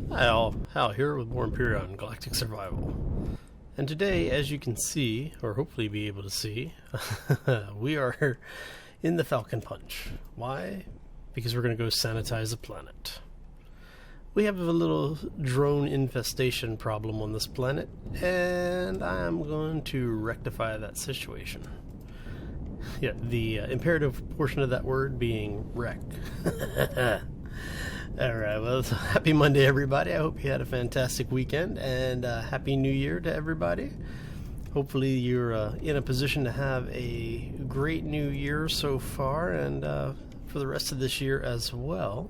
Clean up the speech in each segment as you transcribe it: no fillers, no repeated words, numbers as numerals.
Hi all, Hal here with more Empyrion Galactic Survival. And today, as you can see, or hopefully be able to see, we are in the Falcon Punch. Why? Because we're going to go sanitize the planet. We have a little drone infestation problem on this planet, and I'm going to rectify that situation. Yeah, the imperative portion of that word being wreck. Alright, well, happy Monday, everybody. I hope you had a fantastic weekend, and Happy New Year to everybody. Hopefully you're in a position to have a great new year so far, and for the rest of this year as well.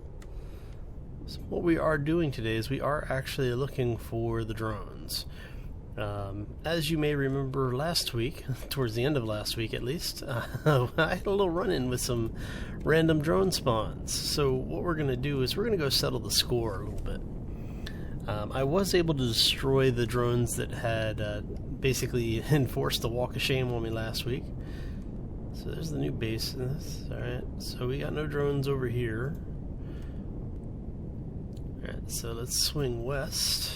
So what we are doing today is we are actually looking for the drones. As you may remember last week, towards the end of last week at least, I had a little run-in with some random drone spawns. So what we're going to do is we're going to go settle the score a little bit. I was able to destroy the drones that had basically enforced the walk of shame on me last week. So there's the new base. Alright, so we got no drones over here. Alright, so let's swing west.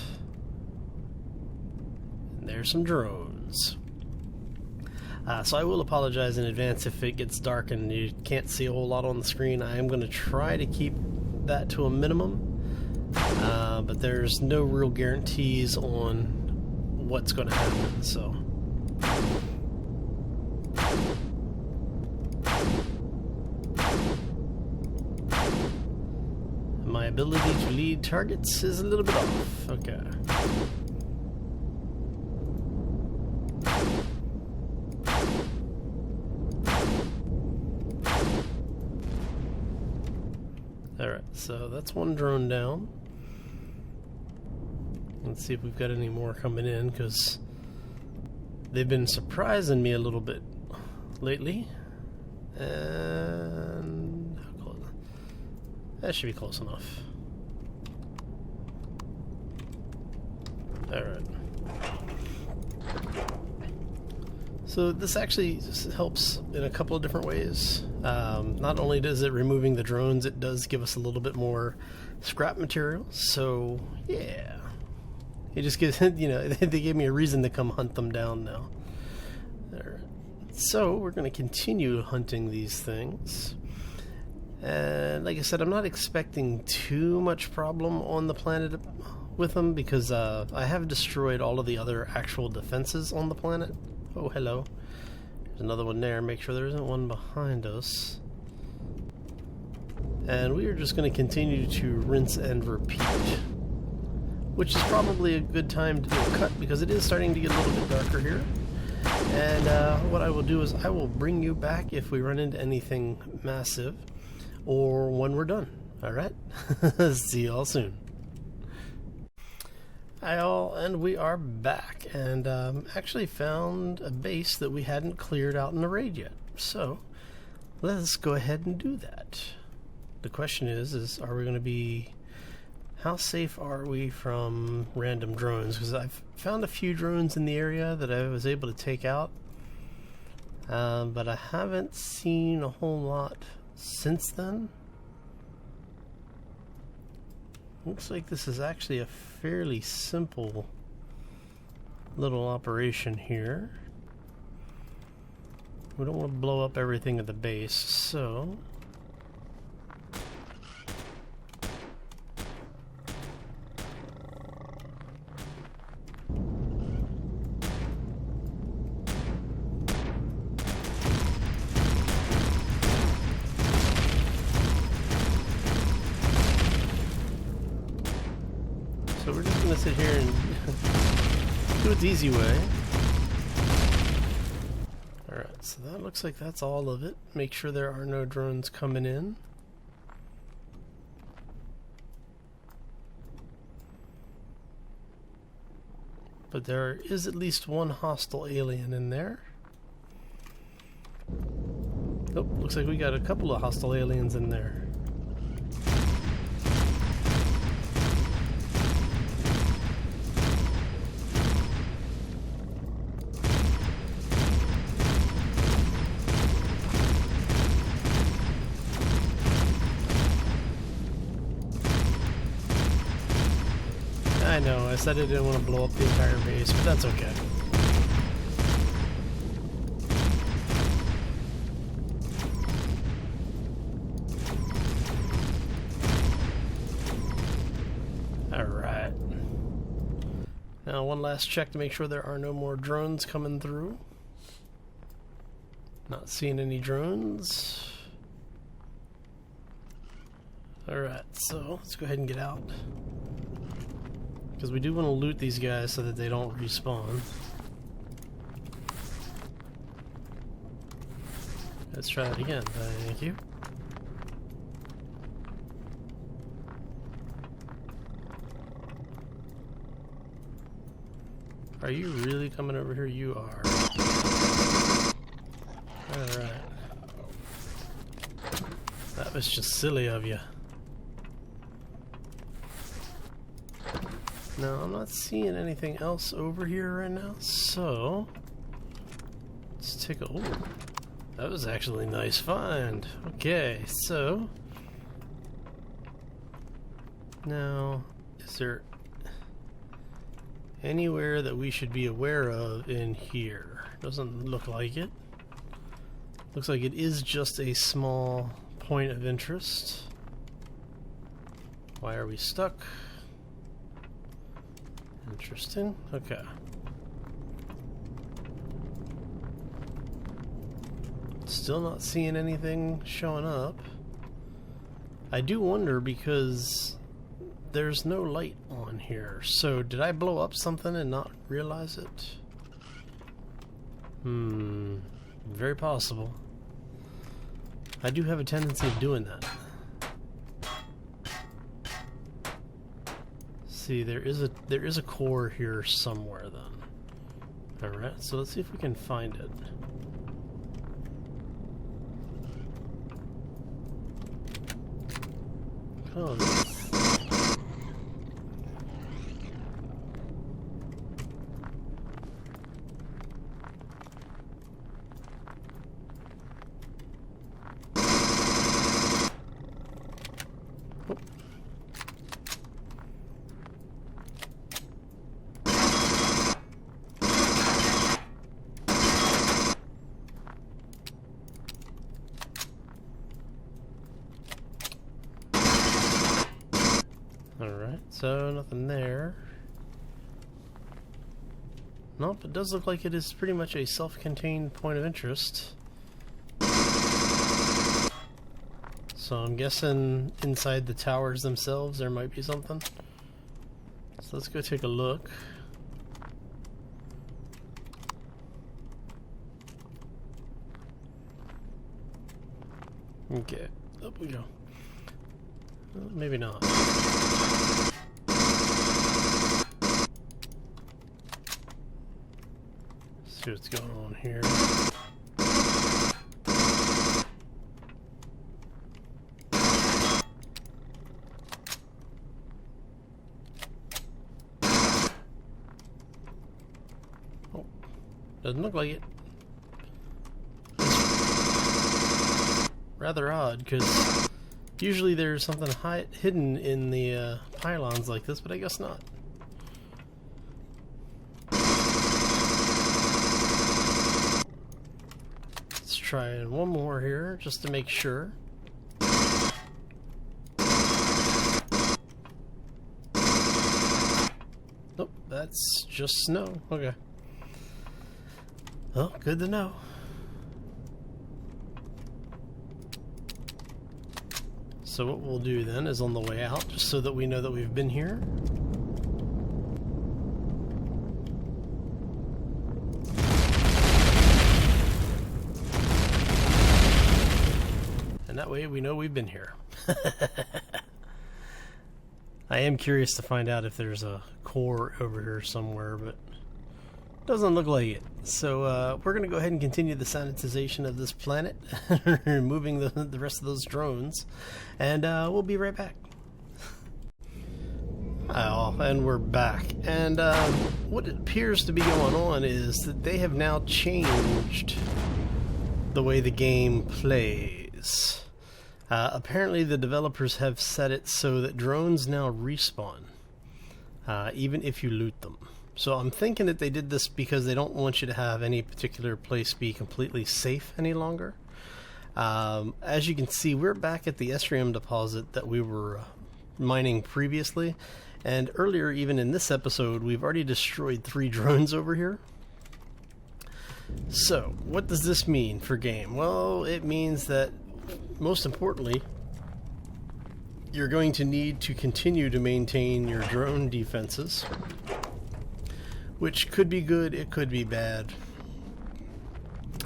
There's some drones. So I will apologize in advance if it gets dark and you can't see a whole lot on the screen. I am going to try to keep that to a minimum, but there's no real guarantees on what's going to happen. So my ability to lead targets is a little bit off. Okay. Alright, so that's one drone down. Let's see if we've got any more coming in, because they've been surprising me a little bit lately. And how close? That should be close enough. Alright. So this actually helps in a couple of different ways. Not only does it removing the drones, it does give us a little bit more scrap material. So yeah, it just gives they gave me a reason to come hunt them down now. Alright. So we're going to continue hunting these things. And like I said, I'm not expecting too much problem on the planet with them because I have destroyed all of the other actual defenses on the planet. Oh, hello. There's another one there. Make sure there isn't one behind us. And we are just going to continue to rinse and repeat. Which is probably a good time to do a cut because it is starting to get a little bit darker here. And what I will do is I will bring you back if we run into anything massive or when we're done. Alright? See you all soon. Hi all, and we are back, and actually found a base that we hadn't cleared out in the raid yet. So, let's go ahead and do that. The question is are we going to be... How safe are we from random drones? Because I've found a few drones in the area that I was able to take out, but I haven't seen a whole lot since then. Looks like this is actually a fairly simple little operation here. We don't want to blow up everything at the base, so... So we're just going to sit here and do it the easy way. Alright, so that looks like that's all of it. Make sure there are no drones coming in. But there is at least one hostile alien in there. Oh, looks like we got a couple of hostile aliens in there. I know, I said I didn't want to blow up the entire base, but that's okay. Alright. Now one last check to make sure there are no more drones coming through. Not seeing any drones. Alright, so let's go ahead and get out. Because we do want to loot these guys so that they don't respawn. Let's try that again. Thank you. Are you really coming over here? You are. Alright. That was just silly of you. Now, I'm not seeing anything else over here right now, so let's take a... Ooh, that was actually a nice find. Okay, so now, is there anywhere that we should be aware of in here? Doesn't look like it. Looks like it is just a small point of interest. Why are we stuck? Interesting. Okay. Still not seeing anything showing up. I do wonder because there's no light on here. So did I blow up something and not realize it? Very possible. I do have a tendency of doing that. See, there is a core here somewhere then. Alright, so let's see if we can find it. Oh, alright, so nothing there. Nope, it does look like it is pretty much a self-contained point of interest. So I'm guessing inside the towers themselves there might be something. So let's go take a look. Okay, up we go. Well, maybe not. See what's going on here. Oh, doesn't look like it. Rather odd, because usually there's something hidden in the pylons like this, but I guess not. Let's try one more here, just to make sure. Nope, that's just snow. Okay. Well, good to know. So what we'll do then is on the way out, just so that we know that we've been here. And that way we know we've been here. I am curious to find out if there's a core over here somewhere, but doesn't look like it. So we're going to go ahead and continue the sanitization of this planet, removing the rest of those drones, and we'll be right back. Oh, and we're back. And what appears to be going on is that they have now changed the way the game plays. Apparently the developers have set it so that drones now respawn. even if you loot them. So I'm thinking that they did this because they don't want you to have any particular place be completely safe any longer. As you can see, we're back at the Empyrion deposit that we were mining previously, and earlier, even in this episode, we've already destroyed 3 drones over here. So what does this mean for game? Well, it means that, most importantly, you're going to need to continue to maintain your drone defenses, which could be good, it could be bad.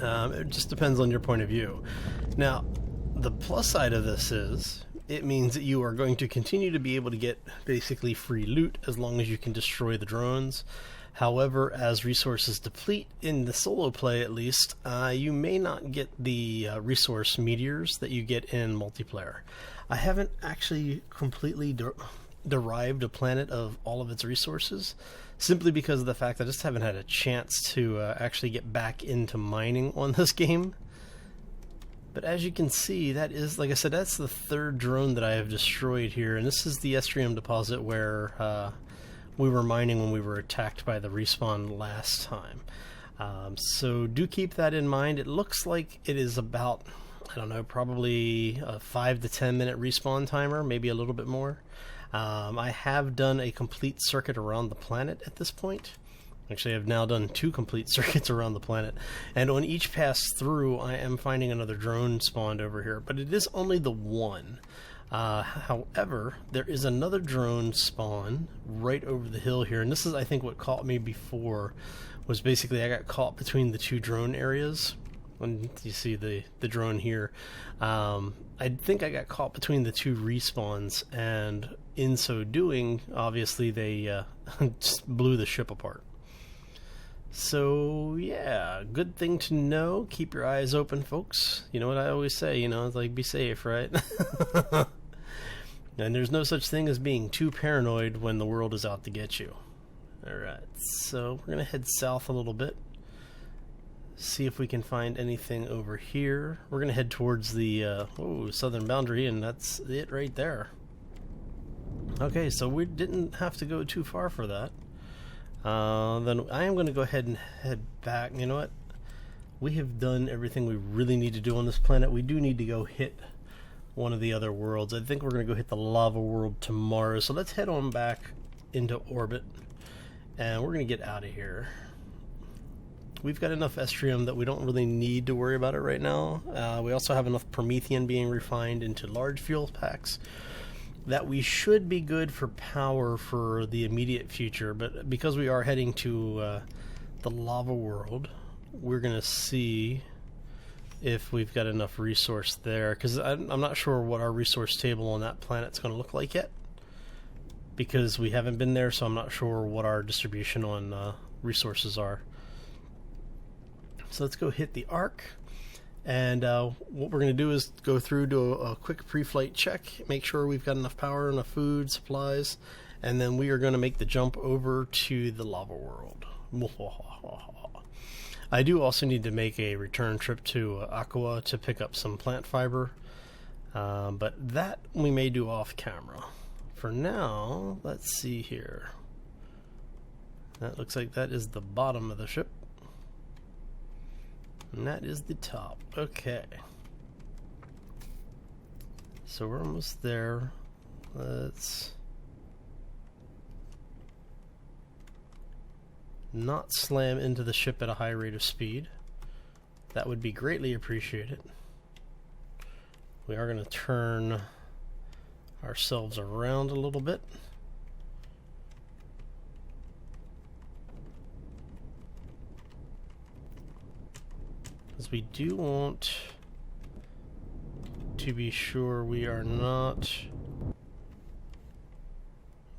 It just depends on your point of view. Now, the plus side of this is, it means that you are going to continue to be able to get basically free loot as long as you can destroy the drones. However, as resources deplete, in the solo play at least, you may not get the resource meteors that you get in multiplayer. I haven't actually completely derived a planet of all of its resources, simply because of the fact that I just haven't had a chance to actually get back into mining on this game. But as you can see, that is, like I said, that's the 3rd drone that I have destroyed here, and this is the Empyrion deposit where we were mining when we were attacked by the respawn last time. So do keep that in mind. It looks like it is about, I don't know, probably a 5 to 10 minute respawn timer, maybe a little bit more. I have done a complete circuit around the planet at this point. Actually, I've now done 2 complete circuits around the planet, and on each pass through I am finding another drone spawned over here, but it is only the one. However, there is another drone spawn right over the hill here, and this is, I think, what caught me before, was basically I got caught between the 2 drone areas. When you see the drone here, I think I got caught between the 2 respawns, and in so doing, obviously they just blew the ship apart. So yeah, good thing to know. Keep your eyes open, folks. You know what I always say, you know, it's like, be safe, right? And there's no such thing as being too paranoid when the world is out to get you. Alright, so we're gonna head south a little bit, see if we can find anything over here. We're gonna head towards the southern boundary, and that's it right there. Okay, so we didn't have to go too far for that. Then I am going to go ahead and head back. You know what? We have done everything we really need to do on this planet. We do need to go hit one of the other worlds. I think we're going to go hit the lava world tomorrow. So let's head on back into orbit, and we're going to get out of here. We've got enough estrium that we don't really need to worry about it right now. We also have enough promethium being refined into large fuel packs that we should be good for power for the immediate future. But because we are heading to the lava world, we're going to see if we've got enough resource there, because I'm not sure what our resource table on that planet's going to look like yet, because we haven't been there, so I'm not sure what our distribution on resources are. So let's go hit the arc, and what we're going to do is go through, do a quick pre-flight check, make sure we've got enough power, enough food, supplies, and then we are going to make the jump over to the lava world. I do also need to make a return trip to Aqua to pick up some plant fiber, but that we may do off camera. For now, let's see here. That looks like that is the bottom of the ship, and that is the top. Okay, so we're almost there. Let's not slam into the ship at a high rate of speed. That would be greatly appreciated. We are going to turn ourselves around a little bit. Because we do want to be sure we are not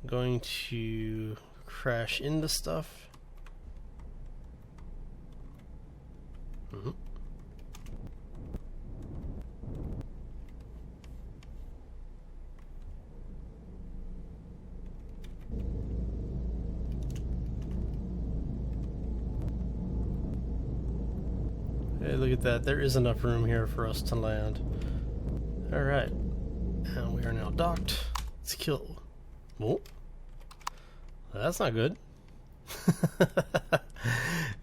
going to crash into stuff. Hey, look at that. There is enough room here for us to land. Alright. And we are now docked. Let's kill. Oh. That's not good.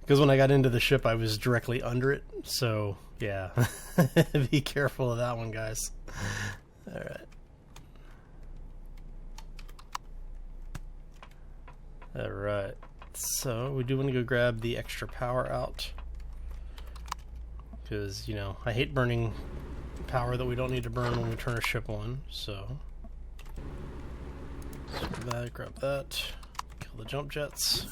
Because when I got into the ship, I was directly under it. So, yeah. Be careful of that one, guys. Alright. Alright. So, we do want to go grab the extra power out. Because, you know, I hate burning power that we don't need to burn when we turn a ship on. So, let's grab that. Kill the jump jets.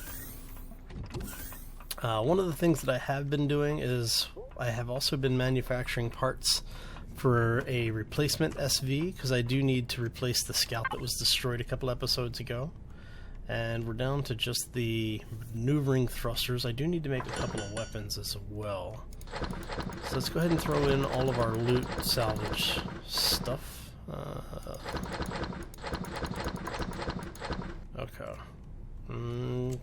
One of the things that I have been doing is I have also been manufacturing parts for a replacement SV, because I do need to replace the scout that was destroyed a couple episodes ago. And we're down to just the maneuvering thrusters. I do need to make a couple of weapons as well. So let's go ahead and throw in all of our loot salvage stuff. Okay.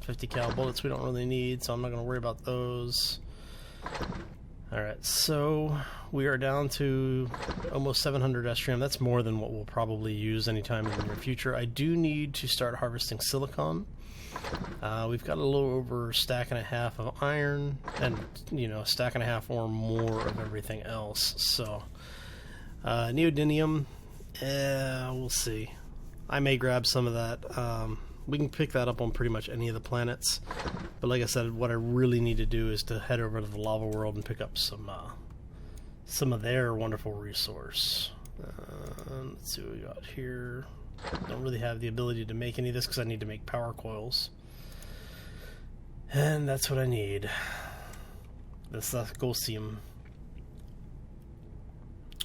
50 cal bullets we don't really need, so I'm not going to worry about those. Alright, so we are down to almost 700 estrium. That's more than what we'll probably use anytime in the near future. I do need to start harvesting silicon. We've got a little over a stack and a half of iron, and, you know, a stack and a half or more of everything else. So, neodymium, we'll see. I may grab some of that. We can pick that up on pretty much any of the planets. But like I said, what I really need to do is to head over to the lava world and pick up some of their wonderful resource. Let's see what we got here. Don't really have the ability to make any of this because I need to make power coils. And that's what I need. This Gosium.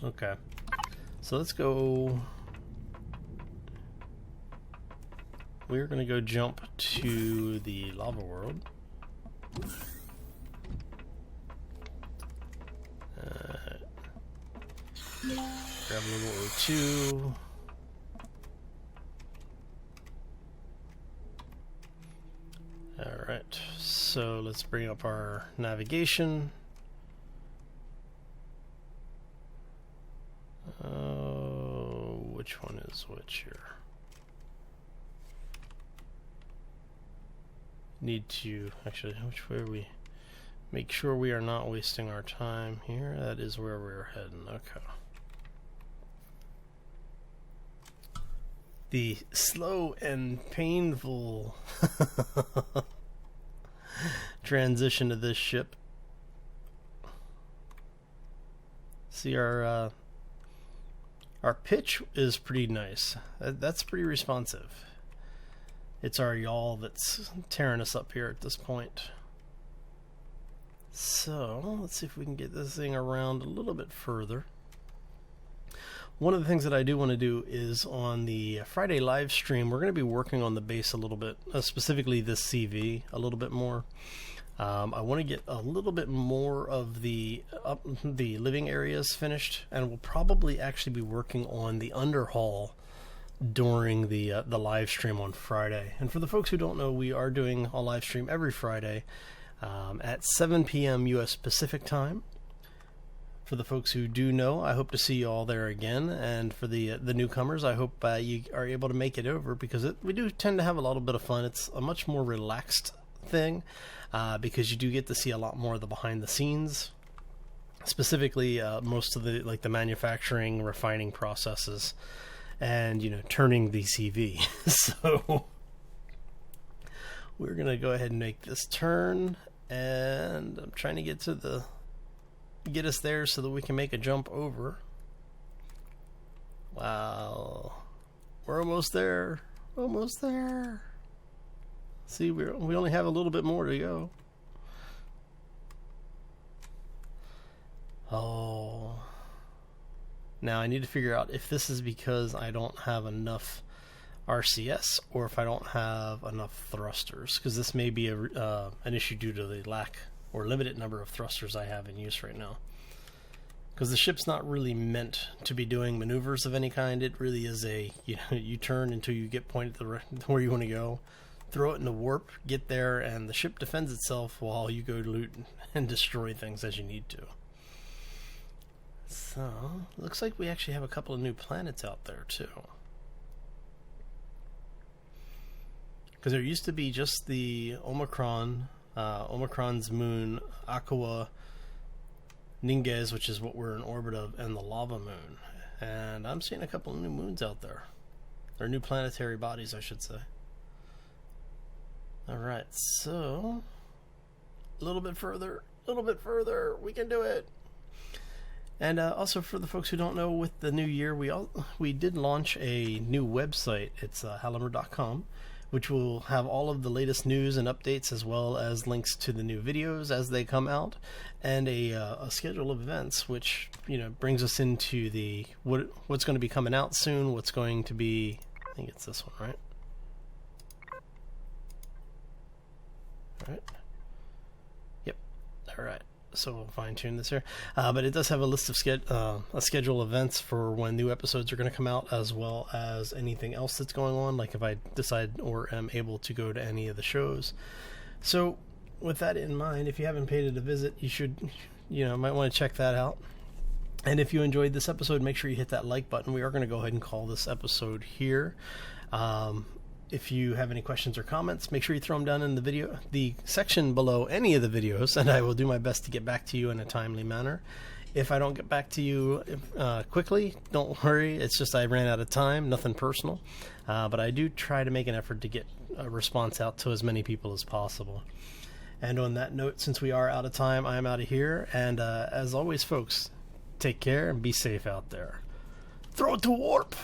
Okay. So let's go... We're going to go jump to the lava world. Grab a little O2. Alright, so let's bring up our navigation. Which one is which here? Need to actually, which way are we? Make sure we are not wasting our time here. That is where we're heading. Okay. The slow and painful transition to this ship. See, our pitch is pretty nice. That's pretty responsive. It's our yawl that's tearing us up here at this point. So, let's see if we can get this thing around a little bit further. One of the things that I do want to do is on the Friday live stream, we're going to be working on the base a little bit, specifically this CV a little bit more. I want to get a little bit more of the living areas finished, and we'll probably actually be working on the underhaul during the live stream on Friday. And for the folks who don't know, we are doing a live stream every Friday at 7 p.m. U.S. Pacific time. For the folks who do know, I hope to see you all there again. And for the newcomers, I hope you are able to make it over, because we do tend to have a little bit of fun. It's a much more relaxed thing because you do get to see a lot more of the behind the scenes. Specifically, most of the manufacturing, refining processes, and, you know, turning the CV. So we're gonna go ahead and make this turn, and I'm trying to get us there so that we can make a jump over. Wow, we're almost there. Almost there. See, we only have a little bit more to go. Oh. Now I need to figure out if this is because I don't have enough RCS or if I don't have enough thrusters, because this may be an issue due to the lack or limited number of thrusters I have in use right now. Because the ship's not really meant to be doing maneuvers of any kind. It really is you turn until you get pointed to where you want to go, throw it in the warp, get there, and the ship defends itself while you go loot and destroy things as you need to. So, looks like we actually have a couple of new planets out there too. because there used to be just the Omicron's moon, Aqua Ningues, which is what we're in orbit of, and the lava moon. And I'm seeing a couple of new moons out there, or new planetary bodies, I should say. All right, so a little bit further, we can do it. And also, for the folks who don't know, with the new year, we did launch a new website. It's hallimmer.com, which will have all of the latest news and updates, as well as links to the new videos as they come out, and a schedule of events, which brings us into the what's going to be coming out soon. What's going to be? I think it's this one, right? All right. Yep. All right. So we'll fine-tune this here, but it does have a list of schedule events for when new episodes are going to come out, as well as anything else that's going on, like if I decide or am able to go to any of the shows. So with that in mind, if you haven't paid it a visit, you should, might want to check that out. And if you enjoyed this episode, make sure you hit that like button. We are going to go ahead and call this episode here. If you have any questions or comments, make sure you throw them down in the section below any of the videos, and I will do my best to get back to you in a timely manner. If I don't get back to you quickly, don't worry. It's just I ran out of time, nothing personal. But I do try to make an effort to get a response out to as many people as possible. And on that note, since we are out of time, I'm out of here. And as always, folks, take care and be safe out there. Throw it to warp!